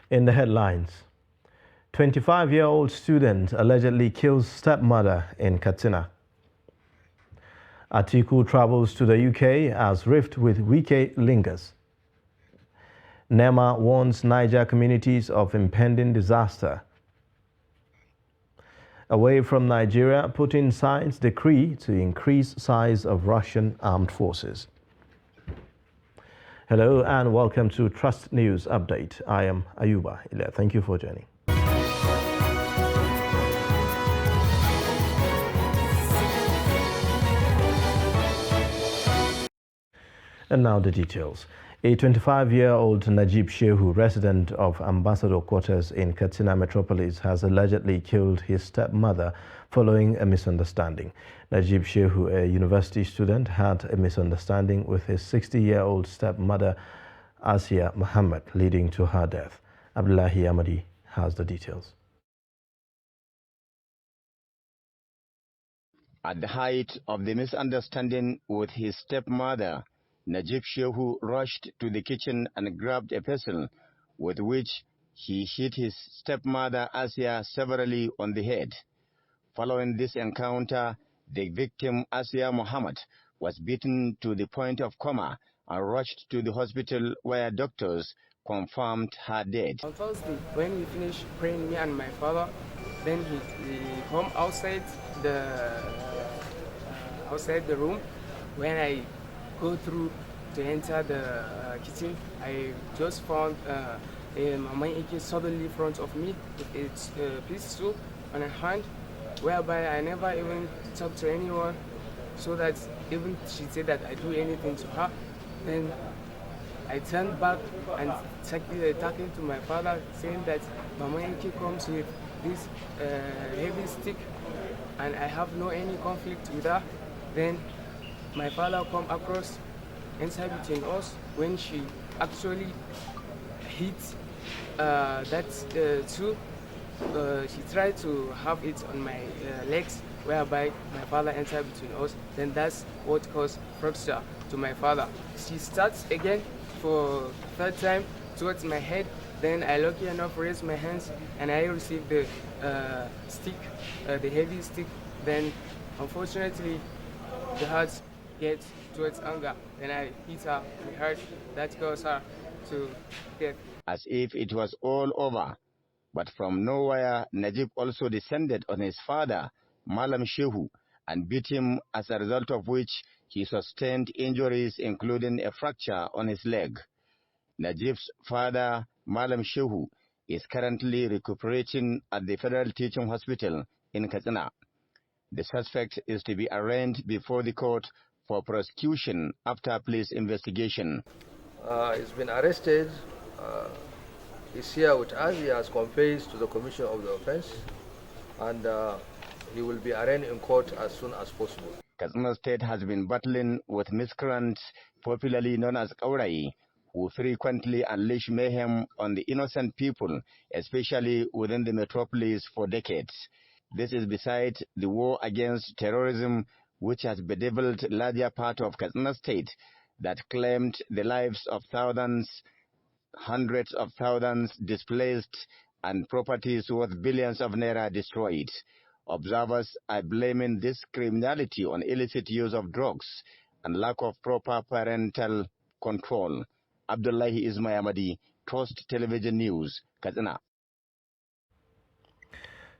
In the headlines, 25-year-old student allegedly kills stepmother in Katsina. Atiku travels to the UK as rift with Wike lingers. NEMA warns Niger communities of impending disaster. Away from Nigeria, Putin signs decree to increase size of Russian armed forces. Hello and welcome to Trust News Update. I am Ayuba Ile. Thank you for joining. And now the details. A 25-year-old Najib Shehu, resident of Ambassador Quarters in Katsina Metropolis, has allegedly killed his stepmother following a misunderstanding. Najib Shehu, a university student, had a misunderstanding with his 60-year-old stepmother, Asia Muhammad, leading to her death. Abdullahi Amadi has the details. At the height of the misunderstanding with his stepmother, Najib Shehu rushed to the kitchen and grabbed a pestle with which he hit his stepmother Asia severely on the head. Following this encounter, the victim Asia Muhammad was beaten to the point of coma and rushed to the hospital where doctors confirmed her dead. On Thursday, when we finished praying, me and my father, then he come outside the room. When I go through to enter the kitchen, I just found a Mama Ike suddenly in front of me with its pistol on her hand, whereby I never even talked to anyone, so that even she said that I do anything to her. Then I turned back and talking to my father, saying that Mama Ike comes with this heavy stick and I have no any conflict with her. Then my father come across inside between us when she actually hit that too. She tried to have it on my legs, whereby my father entered between us. Then that's what caused fracture to my father. She starts again for third time towards my head. Then I lucky enough raised my hands and I received the stick, the heavy stick. Then unfortunately the heart gets towards anger. Then I hit her in the heart. That caused her to death. As if it was all over. But from nowhere, Najib also descended on his father, Malam Shehu, and beat him, as a result of which he sustained injuries, including a fracture on his leg. Najib's father, Malam Shehu, is currently recuperating at the Federal Teaching Hospital in Katsina. The suspect is to be arraigned before the court for prosecution after police investigation. He's been arrested. He's here with us. He has confessed to the commission of the offense, and he will be arraigned in court as soon as possible. Katsina State has been battling with miscreants, popularly known as Kaurai, who frequently unleash mayhem on the innocent people, especially within the metropolis, for decades. This is besides the war against terrorism, which has bedeviled larger part of Katsina State, that claimed the lives of thousands, hundreds of thousands displaced, and properties worth billions of naira destroyed. Observers are blaming this criminality on illicit use of drugs and lack of proper parental control. Abdullahi Ismail, Trust Television News, Katsina.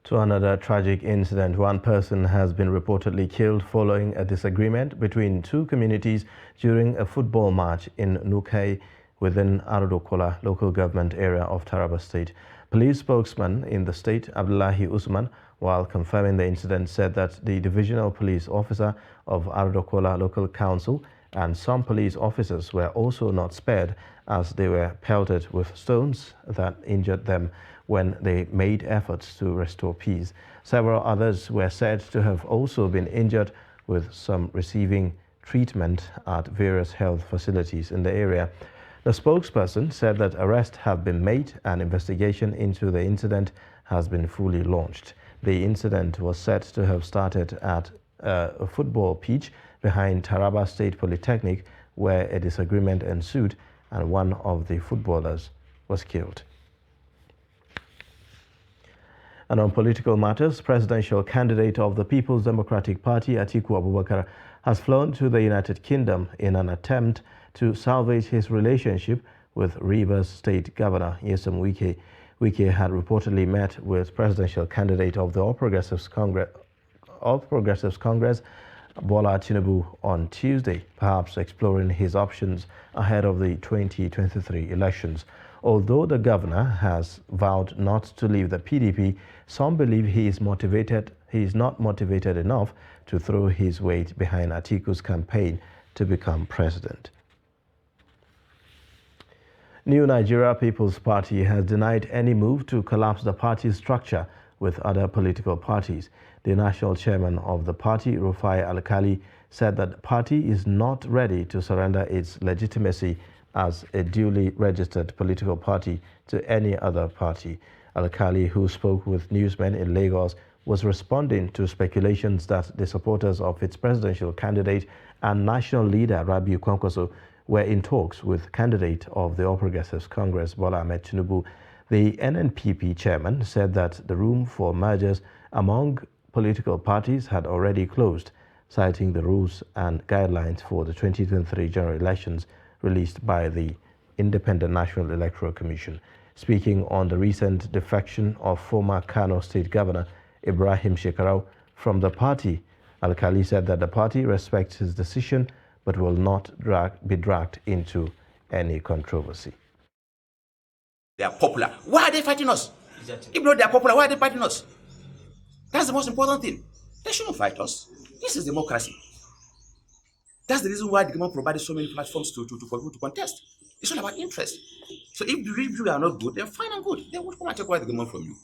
To another tragic incident, one person has been reportedly killed following a disagreement between two communities during a football match in Nukai within Arodokola local government area of Taraba State. Police spokesman in the state, Abdullahi Usman, while confirming the incident, said that the divisional police officer of Arodokola local council and some police officers were also not spared, as they were pelted with stones that injured them when they made efforts to restore peace. Several others were said to have also been injured, with some receiving treatment at various health facilities in the area. The spokesperson said that arrests have been made and investigation into the incident has been fully launched. The incident was said to have started at a football pitch behind Taraba State Polytechnic, where a disagreement ensued and one of the footballers was killed. And on political matters, presidential candidate of the People's Democratic Party, Atiku Abubakar, has flown to the United Kingdom in an attempt to salvage his relationship with Rivers State Governor Nyesom Wike. Wike had reportedly met with presidential candidate of the All Progressives Congress, Bola Tinubu, on Tuesday, perhaps exploring his options ahead of the 2023 elections. Although the governor has vowed not to leave the PDP, some believe he is not motivated enough to throw his weight behind Atiku's campaign to become president. New Nigeria People's Party has denied any move to collapse the party's structure with other political parties. The national chairman of the party, Rufai Alkali, said that the party is not ready to surrender its legitimacy as a duly registered political party to any other party. Alkali, who spoke with newsmen in Lagos, was responding to speculations that the supporters of its presidential candidate and national leader, Rabiu Kwankwaso, were in talks with candidate of the All Progressives Congress, Bola Ahmed Tinubu. The NNPP chairman said that the room for mergers among political parties had already closed, citing the rules and guidelines for the 2023 general elections released by the Independent National Electoral Commission. Speaking on the recent defection of former Kano State Governor Ibrahim Shekarau from the party, Alkali said that the party respects his decision but will not be dragged into any controversy. They are popular. Why are they fighting us? Exactly. If not they are popular, why are they fighting us? That's the most important thing. They shouldn't fight us. This is democracy. That's the reason why the government provided so many platforms for people to contest. It's all about interest. So if the reviews are not good, then fine and good. They will come and take away the government from you.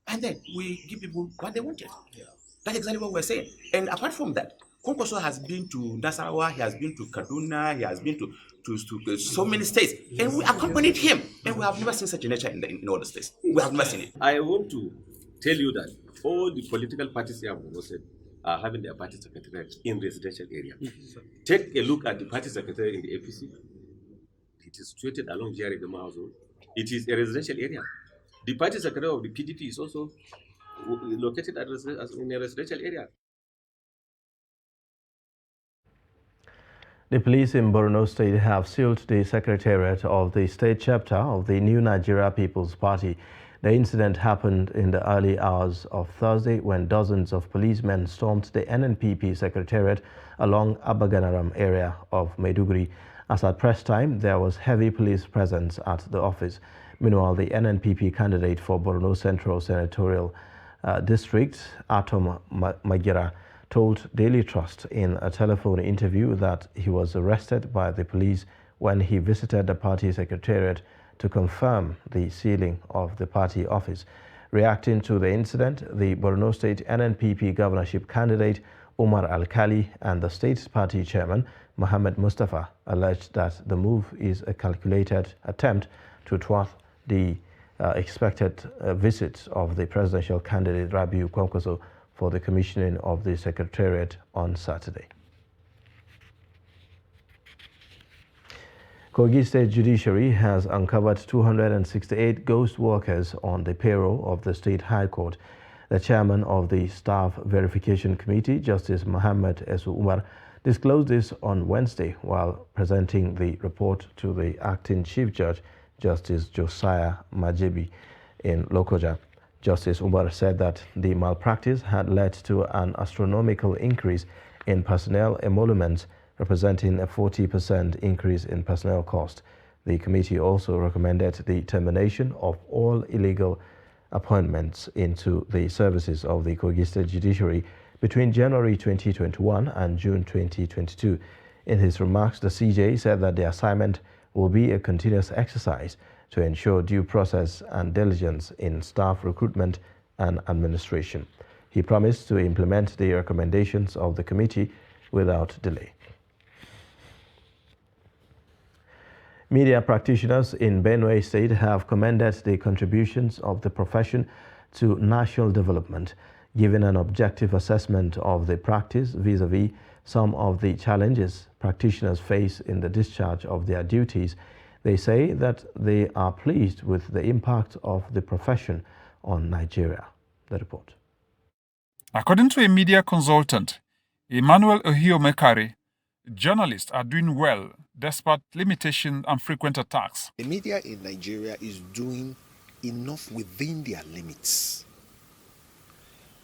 And then we give people what they wanted. Yeah. That's exactly what we're saying. And apart from that, Kwankwaso has been to Nasarawa, he has been to Kaduna, he has been to so many states. And we accompanied him. And we have never seen such a nature in all the states. We have never seen it. I want to tell you that all the political parties here are having their party secretariat in residential area. Take a look at the party secretariat in the APC. It is situated along Jerry House. It is a residential area. The party secretariat of the PDP is also located in a residential area. The police in Borno State have sealed the secretariat of the state chapter of the New Nigeria People's Party. The incident happened in the early hours of Thursday when dozens of policemen stormed the NNPP secretariat along Abaganaram area of Maiduguri. As at press time, there was heavy police presence at the office. Meanwhile, the NNPP candidate for Borno Central Senatorial District, Atom Magira, told Daily Trust in a telephone interview that he was arrested by the police when he visited the party secretariat to confirm the sealing of the party office. Reacting to the incident, the Borno State NNPP governorship candidate Umar Alkali and the state party chairman Mohammed Mustafa alleged that the move is a calculated attempt to thwart the expected visit of the presidential candidate Rabiu Kwankwaso for the commissioning of the secretariat on Saturday. Kogi State Judiciary has uncovered 268 ghost workers on the payroll of the State High Court. The chairman of the Staff Verification Committee, Justice Mohammed Esu Umar, disclosed this on Wednesday while presenting the report to the acting Chief Judge, Justice Josiah Majebi, in Lokoja. Justice Umar said that the malpractice had led to an astronomical increase in personnel emoluments, representing a 40% increase in personnel cost. The committee also recommended the termination of all illegal appointments into the services of the Kogi State Judiciary between January 2021 and June 2022. In his remarks, the CJ said that the assignment will be a continuous exercise to ensure due process and diligence in staff recruitment and administration. He promised to implement the recommendations of the committee without delay. Media practitioners in Benue State have commended the contributions of the profession to national development, giving an objective assessment of the practice vis-à-vis some of the challenges practitioners face in the discharge of their duties. They say that they are pleased with the impact of the profession on Nigeria. The report. According to a media consultant, Emmanuel Ohiomekari, journalists are doing well despite limitations and frequent attacks. The media in Nigeria is doing enough within their limits.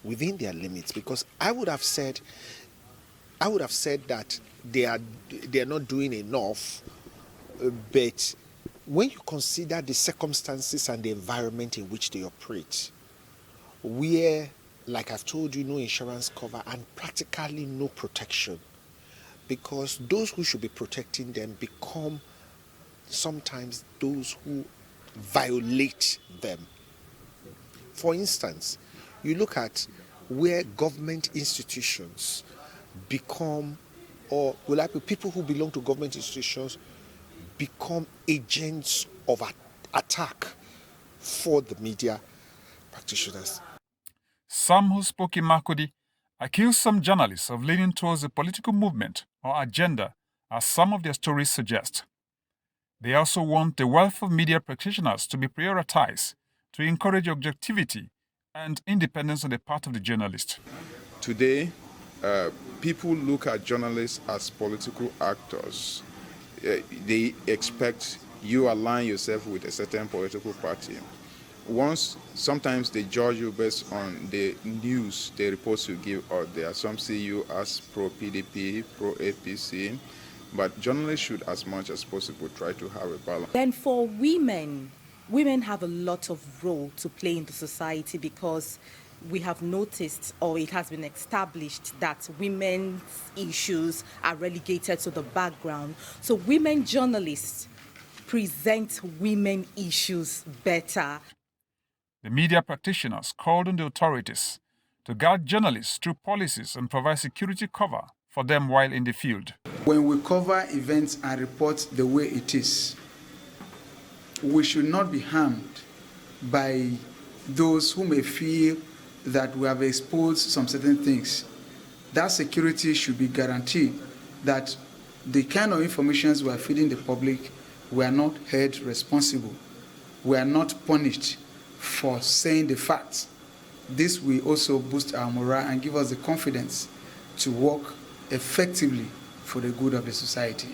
Within their limits, because I would have said that they are not doing enough, but when you consider the circumstances and the environment in which they operate, where, like I've told you, no insurance cover and practically no protection, because those who should be protecting them become sometimes those who violate them. For instance, you look at where government institutions become, or people who belong to government institutions become agents of attack for the media practitioners. Some who spoke in Makurdi accused some journalists of leaning towards a political movement or agenda, as some of their stories suggest. They also want the wealth of media practitioners to be prioritized to encourage objectivity and independence on the part of the journalist. Today, people look at journalists as political actors. They expect you align yourself with a certain political party. Sometimes they judge you based on the news, the reports you give out there. Some see you as pro-PDP, pro-APC, but journalists should, as much as possible, try to have a balance. Then for women have a lot of role to play in the society, because we have noticed, or it has been established, that women's issues are relegated to the background. So women journalists present women issues better. The media practitioners called on the authorities to guide journalists through policies and provide security cover for them while in the field. When we cover events and report the way it is, we should not be harmed by those who may feel that we have exposed some certain things. That security should be guaranteed, that the kind of information we are feeding the public, we are not held responsible. We are not punished for saying the facts. This will also boost our morale and give us the confidence to work effectively for the good of the society.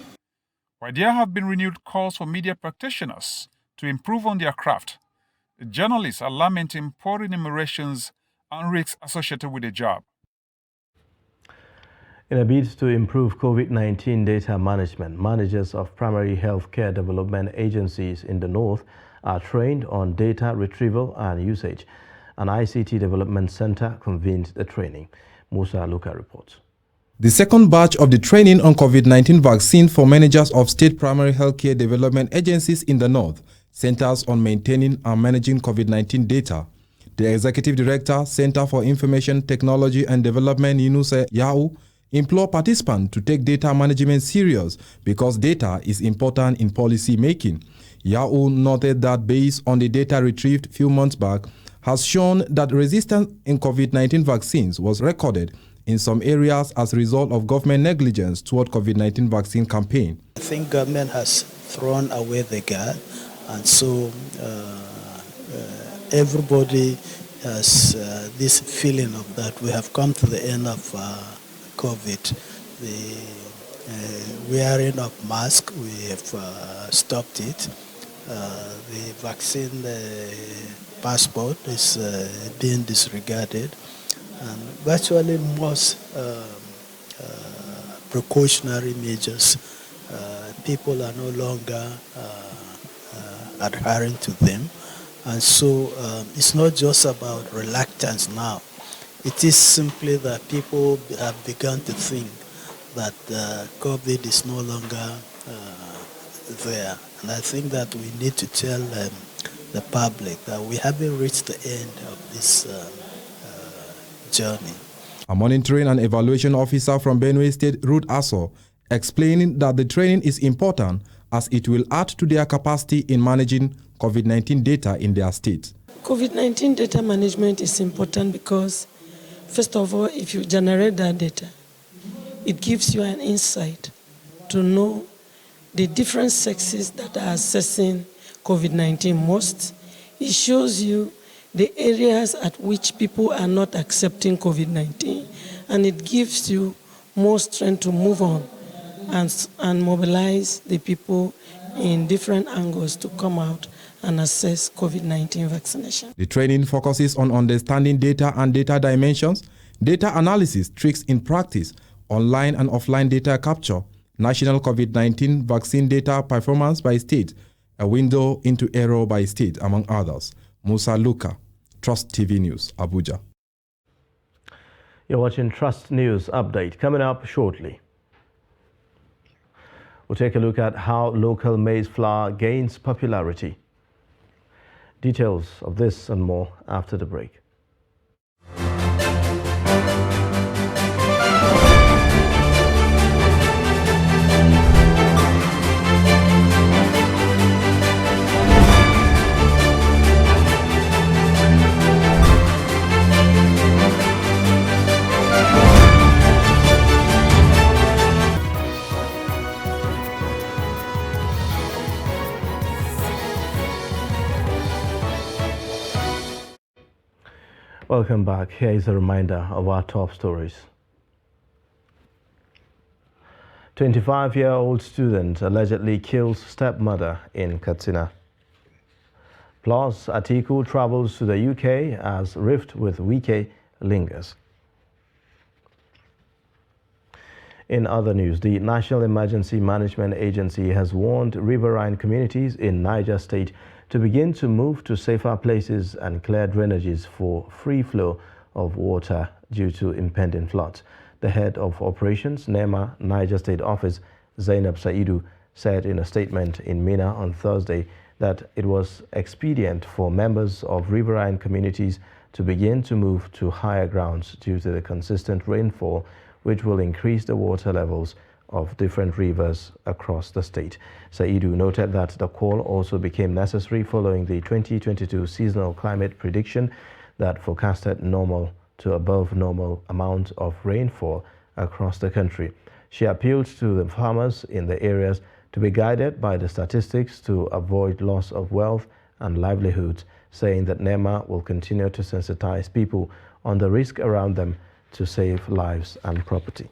While there have been renewed calls for media practitioners to improve on their craft, journalists are lamenting poor remunerations and risks associated with the job. In a bid to improve COVID-19 data management, managers of primary healthcare development agencies in the North are trained on data retrieval and usage. An ICT development center convened the training. Musa Luka reports. The second batch of the training on COVID-19 vaccine for managers of state primary healthcare development agencies in the North centers on maintaining and managing COVID-19 data. The Executive Director, Center for Information Technology and Development, Yunusa Yau, implore participants to take data management serious because data is important in policy making. Yau noted that based on the data retrieved a few months back, has shown that resistance in COVID-19 vaccines was recorded in some areas as a result of government negligence toward COVID-19 vaccine campaign. I think government has thrown away the guard, and so everybody has this feeling of that we have come to the end of COVID. The wearing of masks, we have stopped it. The vaccine passport is being disregarded, and virtually most precautionary measures, people are no longer adhering to them. And so it's not just about reluctance now. It is simply that people have begun to think that COVID is no longer there. And I think that we need to tell the public that we haven't reached the end of this journey. A monitoring and evaluation officer from Benue State, Ruth Aso, explaining that the training is important as it will add to their capacity in managing COVID-19 data in their state. COVID-19 data management is important because, first of all, if you generate that data, it gives you an insight to know the different sexes that are assessing COVID-19 most. It shows you the areas at which people are not accepting COVID-19, and it gives you more strength to move on and mobilize the people in different angles to come out and assess COVID-19 vaccination. The training focuses on understanding data and data dimensions, data analysis, tricks in practice, online and offline data capture, national COVID-19 vaccine data performance by state, a window into error by state, among others. Musa Luka, Trust TV News, Abuja. You're watching Trust News Update. Coming up shortly, we'll take a look at how local maize flour gains popularity. Details of this and more after the break. Welcome back. Here is a reminder of our top stories. 25-year-old student allegedly kills stepmother in Katsina. Plus, Atiku travels to the UK as rift with Wike lingers. In other news, the National Emergency Management Agency has warned riverine communities in Niger State to begin to move to safer places and clear drainages for free flow of water due to impending floods. The head of operations, NEMA Niger State Office, Zainab Saidu, said in a statement in Mina on Thursday that it was expedient for members of riverine communities to begin to move to higher grounds due to the consistent rainfall, which will increase the water levels of different rivers across the state. Saidu noted that the call also became necessary following the 2022 seasonal climate prediction that forecasted normal to above normal amount of rainfall across the country. She appealed to the farmers in the areas to be guided by the statistics to avoid loss of wealth and livelihoods, saying that NEMA will continue to sensitize people on the risk around them to save lives and property.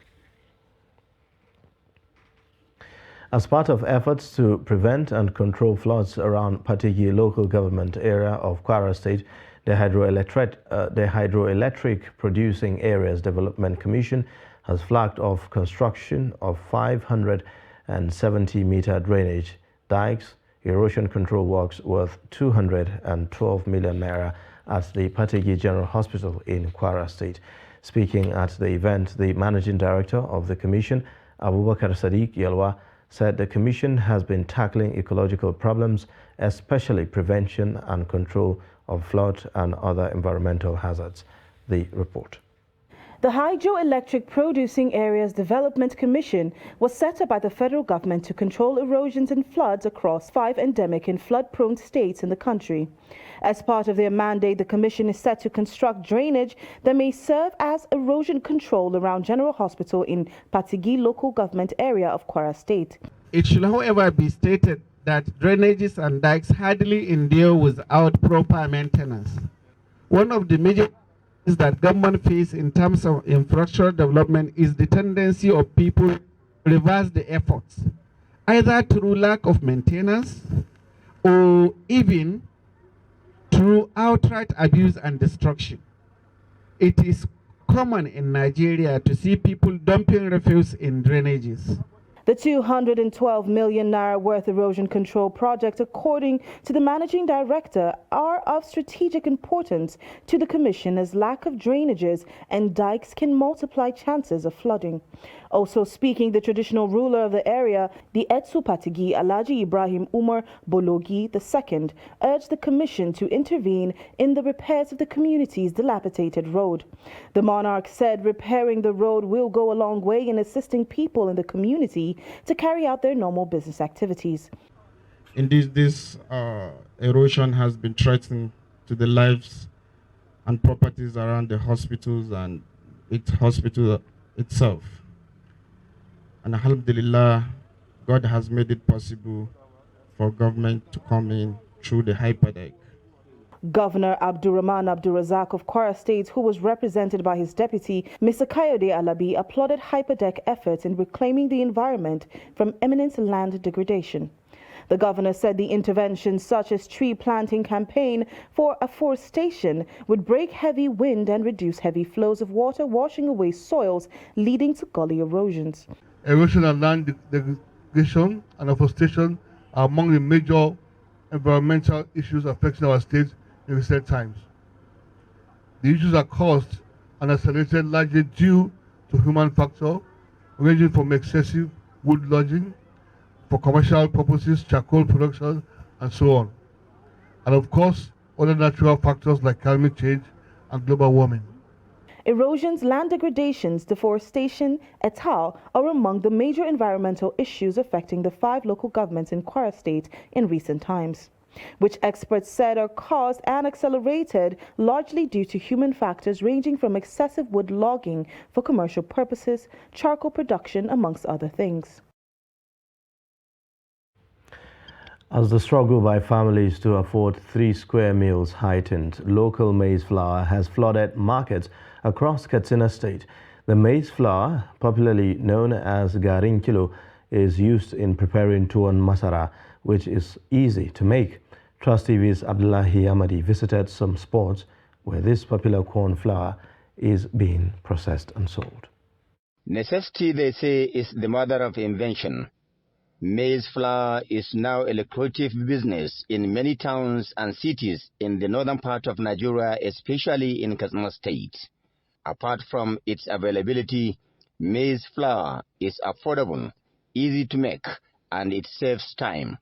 As part of efforts to prevent and control floods around Patigi local government area of Kwara State, the Hydroelectric Producing Areas Development Commission has flagged off construction of 570-meter drainage dikes, erosion control works worth 212 million naira at the Patigi General Hospital in Kwara State. Speaking at the event, the managing director of the commission, Abubakar Sadiq Yelwa, said the commission has been tackling ecological problems, especially prevention and control of flood and other environmental hazards. The report. The Hydroelectric Producing Areas Development Commission was set up by the federal government to control erosions and floods across 5 endemic and flood-prone states in the country. As part of their mandate, the commission is set to construct drainage that may serve as erosion control around General Hospital in Patigi local government area of Kwara State. It should, however, be stated that drainages and dikes hardly endure without proper maintenance. One of the major things that government face in terms of infrastructure development is the tendency of people to reverse the efforts, either through lack of maintenance or even through outright abuse and destruction. It is common in Nigeria to see people dumping refuse in drainages. The 212 million naira worth erosion control project, according to the managing director, are of strategic importance to the commission as lack of drainages and dikes can multiply chances of flooding. Also speaking, the traditional ruler of the area, the Etsu Patigi Alhaji Ibrahim Umar Bologi II, urged the commission to intervene in the repairs of the community's dilapidated road. The monarch said repairing the road will go a long way in assisting people in the community to carry out their normal business activities. Indeed, this erosion has been threatening to the lives and properties around the hospitals and its hospital itself. And alhamdulillah, God has made it possible for government to come in through the hyperdike. Governor Abdurrahman Abdurrazak of Kwara State, who was represented by his deputy, Mr. Kayode Alabi, applauded Hyperdeck efforts in reclaiming the environment from imminent land degradation. The governor said the interventions such as tree planting campaign for afforestation would break heavy wind and reduce heavy flows of water washing away soils, leading to gully erosions. Erosion and land degradation and afforestation are among the major environmental issues affecting our state in recent times. The issues are caused and accelerated largely due to human factor, ranging from excessive wood logging for commercial purposes, charcoal production, and so on. And of course, other natural factors like climate change and global warming. Erosions, land degradations, deforestation, et al. Are among the major environmental issues affecting the 5 local governments in Kwara State in recent times, which experts said are caused and accelerated largely due to human factors ranging from excessive wood logging for commercial purposes, charcoal production, amongst other things. As the struggle by families to afford 3 square meals heightened, local maize flour has flooded markets across Katsina State. The maize flour, popularly known as garin kilo, is used in preparing tuwon masara, which is easy to make. Trust TV's Abdullahi Amadi visited some spots where this popular corn flour is being processed and sold. Necessity, they say, is the mother of invention. Maize flour is now a lucrative business in many towns and cities in the northern part of Nigeria, especially in Katsina State. Apart from its availability, maize flour is affordable, easy to make, and it saves time.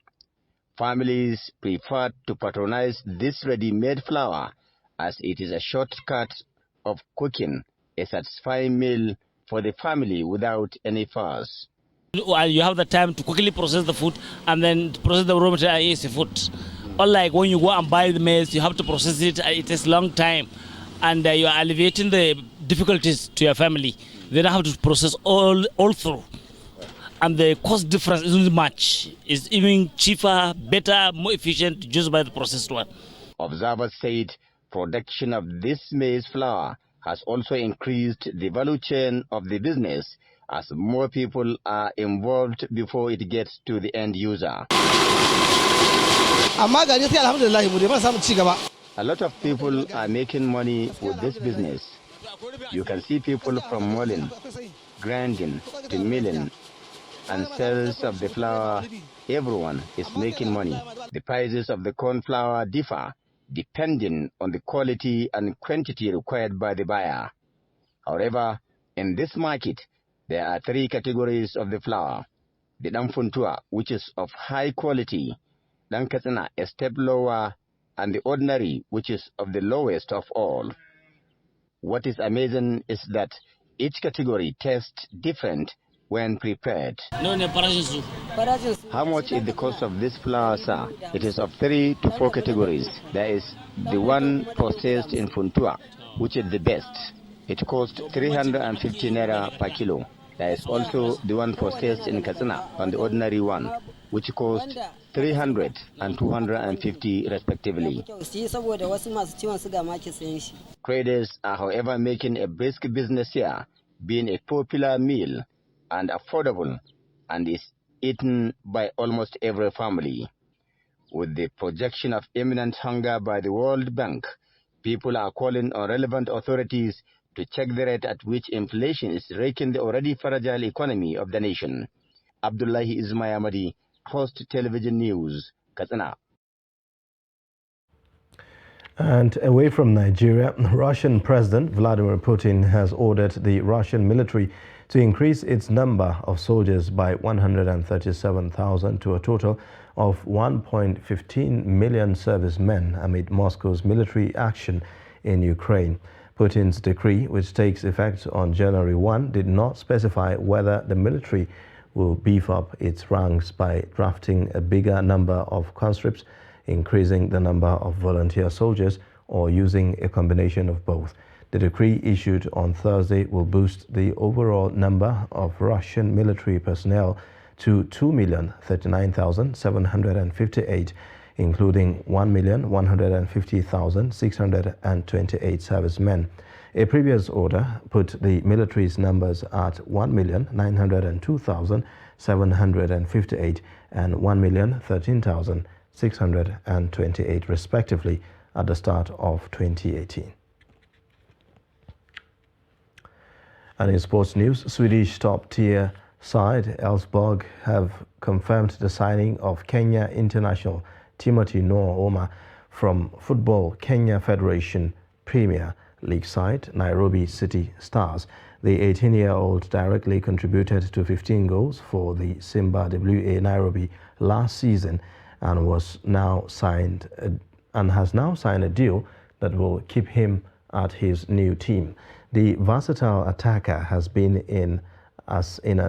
Families prefer to patronize this ready-made flour as it is a shortcut of cooking a satisfying meal for the family without any fuss. You have the time to quickly process the food and then process the raw material and eat the food. Unlike when you go and buy the maize, you have to process it, it takes a long time, and you are alleviating the difficulties to your family. They don't have to process all through. And the cost difference isn't much. It's even cheaper, better, more efficient just by the processed one. Observers said production of this maize flour has also increased the value chain of the business as more people are involved before it gets to the end user. A lot of people are making money with this business. You can see people from mulling, grinding to milling, and sales of the flour. Everyone is making money. The prices of the corn flour differ depending on the quality and quantity required by the buyer. However, in this market, there are 3 categories of the flour. The Danfuntua, which is of high quality, Dankatsina, a step lower, and the ordinary, which is of the lowest of all. What is amazing is that each category tastes different when prepared. How much is the cost of this flour, sir? It is of 3 to 4 categories. There is the one processed in Funtua, which is the best. It costs 350 naira per kilo. There is also the one processed in Katsina, on the ordinary one, which costs 300 and 250 respectively. Traders are, however, making a brisk business here, being a popular meal and affordable, and is eaten by almost every family. With the projection of imminent hunger by the World Bank, people are calling on relevant authorities to check the rate at which inflation is raking the already fragile economy of the nation. Abdullahi Ismail Amadi, Host Television News, Katsina. And away from Nigeria, Russian President Vladimir Putin has ordered the Russian military to increase its number of soldiers by 137,000 to a total of 1.15 million servicemen amid Moscow's military action in Ukraine. Putin's decree, which takes effect on January 1, did not specify whether the military will beef up its ranks by drafting a bigger number of conscripts, increasing the number of volunteer soldiers, or using a combination of both. The decree issued on Thursday will boost the overall number of Russian military personnel to 2,039,758. including 1,150,628 servicemen. A previous order put the military's numbers at 1,902,758 and 1,013,628 respectively at the start of 2018. And in sports news, Swedish top-tier side Elfsborg have confirmed the signing of Kenya international Timothy Noah Oma from Football Kenya Federation Premier League side Nairobi City Stars. The 18-year-old directly contributed to 15 goals for the Simba WA Nairobi last season and has now signed a deal that will keep him at his new team. The versatile attacker has been in ascendancy,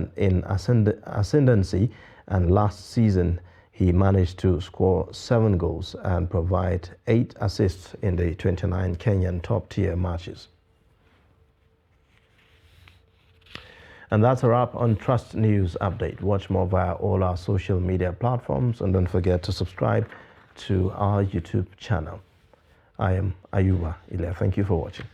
and last season he managed to score 7 goals and provide 8 assists in the 29 Kenyan top-tier matches. And that's a wrap on Trust News Update. Watch more via all our social media platforms, and don't forget to subscribe to our YouTube channel. I am Ayuba Ilya. Thank you for watching.